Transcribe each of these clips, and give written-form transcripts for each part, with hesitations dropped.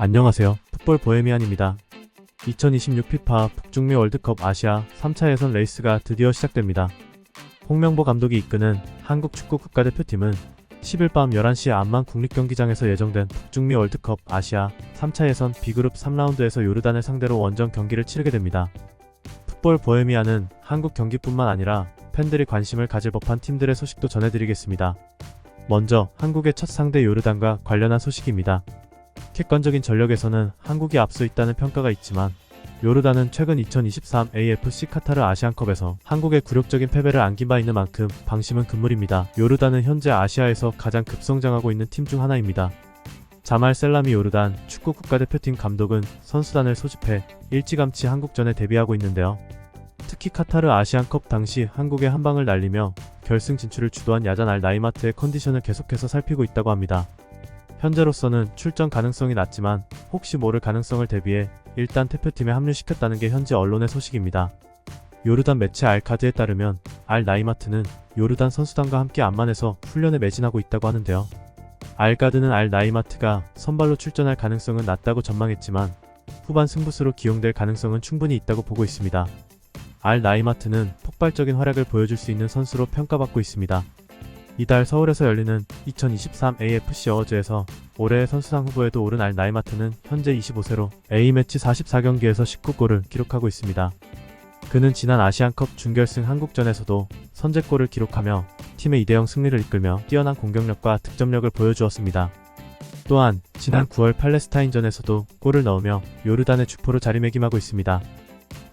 안녕하세요. 풋볼 보헤미안입니다. 2026 피파 북중미 월드컵 아시아 3차 예선 레이스가 드디어 시작됩니다. 홍명보 감독이 이끄는 한국 축구 국가대표팀은 10일 밤 11시 암만 국립경기장에서 예정된 북중미 월드컵 아시아 3차 예선 B그룹 3라운드에서 요르단을 상대로 원정 경기를 치르게 됩니다. 풋볼 보헤미안은 한국 경기뿐만 아니라 팬들이 관심을 가질 법한 팀들의 소식도 전해드리겠습니다. 먼저 한국의 첫 상대 요르단과 관련한 소식입니다. 객관적인 전력에서는 한국이 앞서 있다는 평가가 있지만 요르단은 최근 2023 AFC 카타르 아시안컵에서 한국의 굴욕적인 패배를 안긴 바 있는 만큼 방심은 금물입니다. 요르단은 현재 아시아에서 가장 급성장하고 있는 팀 중 하나입니다. 자말 셀라미 요르단 축구 국가대표팀 감독은 선수단을 소집해 일찌감치 한국전에 대비하고 있는데요. 특히 카타르 아시안컵 당시 한국의 한방을 날리며 결승 진출을 주도한 야잔 알 나이마트의 컨디션을 계속해서 살피고 있다고 합니다. 현재로서는 출전 가능성이 낮지만 혹시 모를 가능성을 대비해 일단 대표팀에 합류시켰다는 게 현지 언론의 소식입니다. 요르단 매체 알카드에 따르면 알 나이마트는 요르단 선수단과 함께 암만에서 훈련에 매진하고 있다고 하는데요. 알카드는 알 나이마트가 선발로 출전할 가능성은 낮다고 전망했지만 후반 승부수로 기용될 가능성은 충분히 있다고 보고 있습니다. 알 나이마트는 폭발적인 활약을 보여줄 수 있는 선수로 평가받고 있습니다. 이달 서울에서 열리는 2023 AFC 어워즈에서 올해의 선수상 후보에도 오른 알 나이마트는 현재 25세로 A매치 44경기에서 19골을 기록하고 있습니다. 그는 지난 아시안컵 준결승 한국전에서도 선제골을 기록하며 팀의 2대0 승리를 이끌며 뛰어난 공격력과 득점력을 보여주었습니다. 또한 지난 9월 팔레스타인전에서도 골을 넣으며 요르단의 주포로 자리매김하고 있습니다.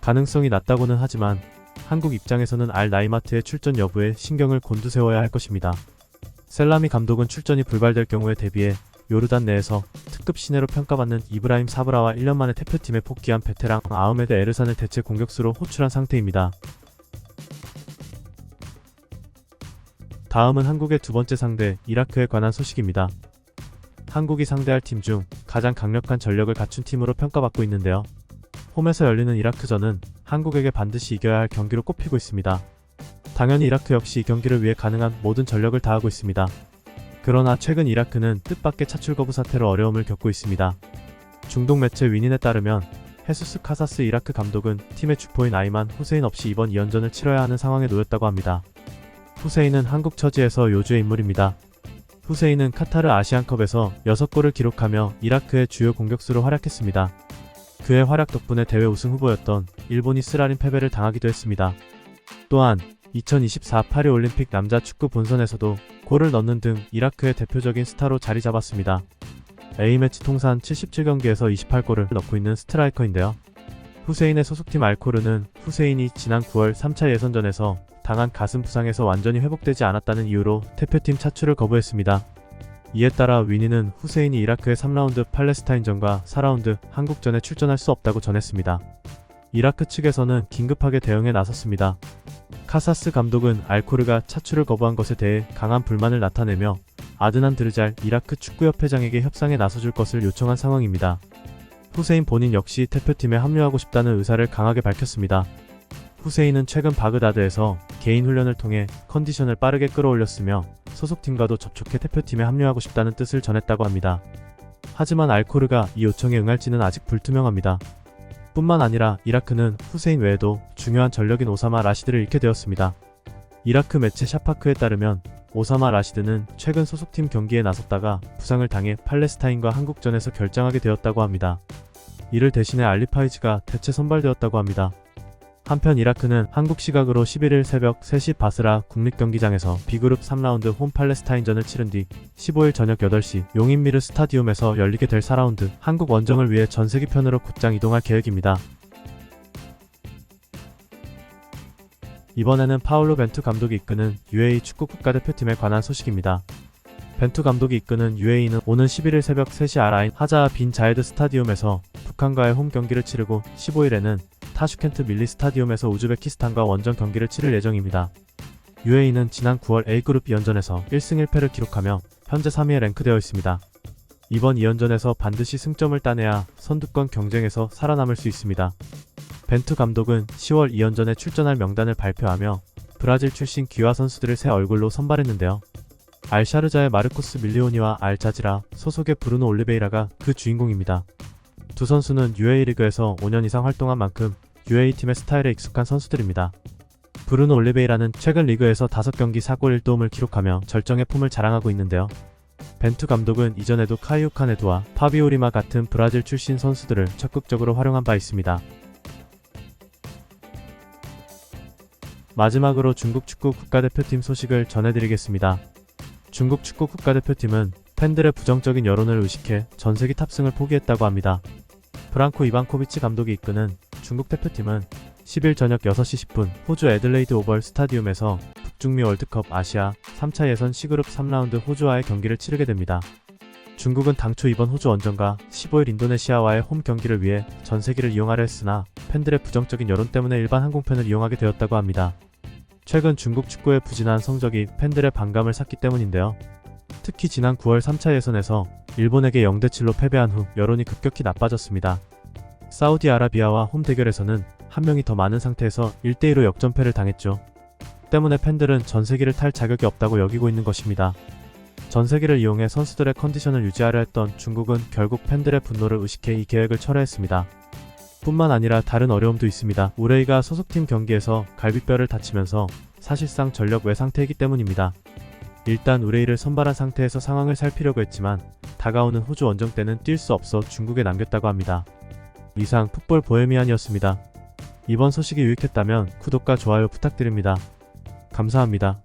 가능성이 낮다고는 하지만 한국 입장에서는 알 나이마트의 출전 여부에 신경을 곤두세워야 할 것입니다. 셀라미 감독은 출전이 불발될 경우에 대비해 요르단 내에서 특급 신예로 평가받는 이브라임 사브라와 1년 만에 대표팀에 복귀한 베테랑 아흐메드 에르산을 대체 공격수로 호출한 상태입니다. 다음은 한국의 두 번째 상대 이라크에 관한 소식입니다. 한국이 상대할 팀 중 가장 강력한 전력을 갖춘 팀으로 평가받고 있는데요. 홈에서 열리는 이라크전은 한국에게 반드시 이겨야 할 경기로 꼽히고 있습니다. 당연히 이라크 역시 이 경기를 위해 가능한 모든 전력을 다하고 있습니다. 그러나 최근 이라크는 뜻밖의 차출 거부 사태로 어려움을 겪고 있습니다. 중동 매체 위닌에 따르면 헤수스 카사스 이라크 감독은 팀의 주포인 아이만 후세인 없이 이번 2연전을 치러야 하는 상황에 놓였다고 합니다. 후세인은 한국 처지에서 요주의 인물입니다. 후세인은 카타르 아시안컵에서 6골을 기록하며 이라크의 주요 공격수로 활약했습니다. 그의 활약 덕분에 대회 우승 후보였던 일본이 쓰라린 패배를 당하기도 했습니다. 또한 2024 파리올림픽 남자 축구 본선에서도 골을 넣는 등 이라크의 대표적인 스타로 자리 잡았습니다. A매치 통산 77경기에서 28골을 넣고 있는 스트라이커인데요. 후세인의 소속팀 알코르는 후세인이 지난 9월 3차 예선전에서 당한 가슴 부상에서 완전히 회복되지 않았다는 이유로 대표팀 차출을 거부했습니다. 이에 따라 위니는 후세인이 이라크의 3라운드 팔레스타인전과 4라운드 한국전에 출전할 수 없다고 전했습니다. 이라크 측에서는 긴급하게 대응에 나섰습니다. 카사스 감독은 알코르가 차출을 거부한 것에 대해 강한 불만을 나타내며 아드난 드르잘 이라크 축구협회장에게 협상에 나서줄 것을 요청한 상황입니다. 후세인 본인 역시 대표팀에 합류하고 싶다는 의사를 강하게 밝혔습니다. 후세인은 최근 바그다드에서 개인 훈련을 통해 컨디션을 빠르게 끌어올렸으며 소속팀과도 접촉해 대표팀에 합류하고 싶다는 뜻을 전했다고 합니다. 하지만 알코르가 이 요청에 응할지는 아직 불투명합니다. 뿐만 아니라 이라크는 후세인 외에도 중요한 전력인 오사마 라시드를 잃게 되었습니다. 이라크 매체 샤파크에 따르면 오사마 라시드는 최근 소속팀 경기에 나섰다가 부상을 당해 팔레스타인과 한국전에서 결장하게 되었다고 합니다. 이를 대신해 알리 파이즈가 대체 선발되었다고 합니다. 한편 이라크는 한국 시각으로 11일 새벽 3시 바스라 국립경기장에서 B그룹 3라운드 홈 팔레스타인전을 치른 뒤 15일 저녁 8시 용인미르 스타디움에서 열리게 될 4라운드 한국 원정을 위해 전세기편으로 곧장 이동할 계획입니다. 이번에는 파울로 벤투 감독이 이끄는 UAE 축구 국가대표팀에 관한 소식입니다. 벤투 감독이 이끄는 UAE는 오는 11일 새벽 3시 알아인 하자 빈 자예드 스타디움에서 북한과의 홈 경기를 치르고 15일에는 타슈켄트 밀리 스타디움에서 우즈베키스탄과 원정 경기를 치를 예정입니다. UAE는 지난 9월 A그룹 2연전에서 1승 1패를 기록하며 현재 3위에 랭크되어 있습니다. 이번 2연전에서 반드시 승점을 따내야 선두권 경쟁에서 살아남을 수 있습니다. 벤투 감독은 10월 2연전에 출전할 명단을 발표하며 브라질 출신 기화 선수들을 새 얼굴로 선발했는데요. 알샤르자의 마르코스 밀리오니와 알자지라 소속의 브루노 올리베이라가 그 주인공입니다. 두 선수는 UAE 리그에서 5년 이상 활동한 만큼 UAE 팀의 스타일에 익숙한 선수들입니다. 브루노 올리베이라는 최근 리그에서 5경기 4골 1도움을 기록하며 절정의 폼을 자랑하고 있는데요. 벤투 감독은 이전에도 카이우 카네두와 파비오 리마 같은 브라질 출신 선수들을 적극적으로 활용한 바 있습니다. 마지막으로 중국 축구 국가대표팀 소식을 전해드리겠습니다. 중국 축구 국가대표팀은 팬들의 부정적인 여론을 의식해 전세기 탑승을 포기했다고 합니다. 프랑코 이반코비치 감독이 이끄는 중국 대표팀은 10일 저녁 6시 10분 호주 애들레이드 오벌 스타디움에서 북중미 월드컵 아시아 3차 예선 C그룹 3라운드 호주와의 경기를 치르게 됩니다. 중국은 당초 이번 호주 원정과 15일 인도네시아와의 홈 경기를 위해 전세기를 이용하려 했으나 팬들의 부정적인 여론 때문에 일반 항공편을 이용하게 되었다고 합니다. 최근 중국 축구의 부진한 성적이 팬들의 반감을 샀기 때문인데요. 특히 지난 9월 3차 예선에서 일본에게 0대7로 패배한 후 여론이 급격히 나빠졌습니다. 사우디아라비아와 홈 대결에서는 한 명이 더 많은 상태에서 1대2로 역전패를 당했죠. 때문에 팬들은 전세기를 탈 자격이 없다고 여기고 있는 것입니다. 전세기를 이용해 선수들의 컨디션을 유지하려 했던 중국은 결국 팬들의 분노를 의식해 이 계획을 철회했습니다. 뿐만 아니라 다른 어려움도 있습니다. 우레이가 소속팀 경기에서 갈비뼈를 다치면서 사실상 전력 외 상태이기 때문입니다. 일단 우레이를 선발한 상태에서 상황을 살피려고 했지만 다가오는 호주 원정 때는 뛸 수 없어 중국에 남겼다고 합니다. 이상 풋볼 보헤미안이었습니다. 이번 소식이 유익했다면 구독과 좋아요 부탁드립니다. 감사합니다.